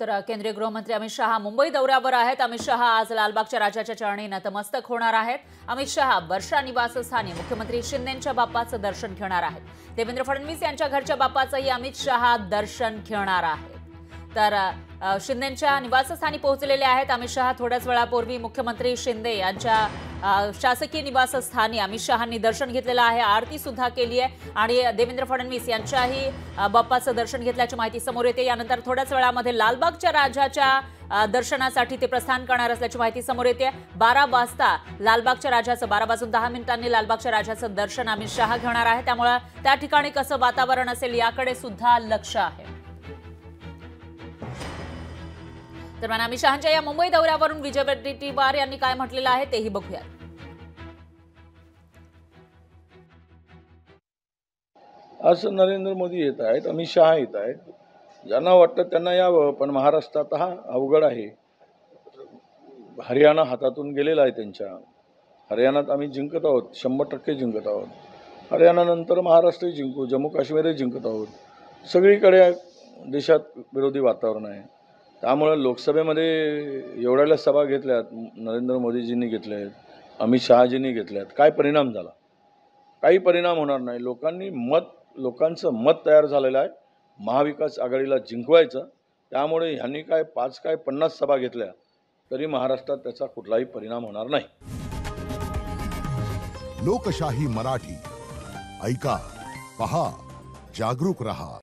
तर केंद्रीय गृहमंत्री अमित शहा मुंबई दौऱ्यावर आहेत। अमित शहा आज लालबागच्या राजाच्या चरणी नतमस्तक होणार आहेत। अमित शहा वर्षा निवासस्थानी मुख्यमंत्री शिंदेंच्या बाप्पाचं दर्शन घेणार आहेत। देवेंद्र फडणवीस यांच्या घरच्या बाप्पाचंही अमित शहा दर्शन घेणार आहेत। तर शिंदेंच्या निवासस्थानी पोहोचलेले आहेत अमित शहा। थोड्याच वेळापूर्वी मुख्यमंत्री शिंदे यांच्या शासकीय निवासस्थानी अमित शहांनी दर्शन घेतलेलं आहे। आरती सुद्धा केली आहे आणि देवेंद्र फडणवीस यांच्याही बाप्पाचं दर्शन घेतल्याची माहिती समोर येते। यानंतर थोड्याच वेळामध्ये लालबागच्या राजाच्या दर्शनासाठी ते प्रस्थान करणार असल्याची माहिती समोर येते। 12 वाजता लालबागच्या राजाचं 12 वाजून 10 मिनिटांनी लालबागच्या राजाचं दर्शन अमित शहा घेणार आहे। त्यामुळे त्या ठिकाणी कसं वातावरण असेल याकडे सुद्धा लक्ष आहे। दरम्यान अमित शहांच्या या मुंबई दौऱ्यावरून विजय वडेट्टीवार यांनी काय म्हटलेलं आहे तेही बघूया। आज नरेंद्र मोदी येत आहेत, अमित शहा येत आहेत। ज्यांना वाटतं त्यांना यावं, पण महाराष्ट्रात हा अवघड आहे। हरियाणा हातातून गेलेला आहे त्यांच्या। हरियाणात आम्ही जिंकत आहोत, 100% जिंकत आहोत। हरियाणानंतर महाराष्ट्रही जिंकू, जम्मू काश्मीरही जिंकत आहोत। सगळीकडे देशात विरोधी वातावरण आहे। त्यामुळे लोकसभेमध्ये एवढ्या सभा घेतल्यात, नरेंद्र मोदीजींनी घेतल्यात, अमित शहाजींनी घेतल्यात, काय परिणाम झाला? काही परिणाम होणार नाही। लोकांचं मत तयार झालेलं आहे महाविकास आघाडीला जिंकवायचं। त्यामुळे ह्यांनी काय 5 काय 50 सभा घेतल्या तरी महाराष्ट्रात त्याचा कुठलाही परिणाम होणार नाही। लोकशाही मराठी ऐका, पहा, जागरूक रहा।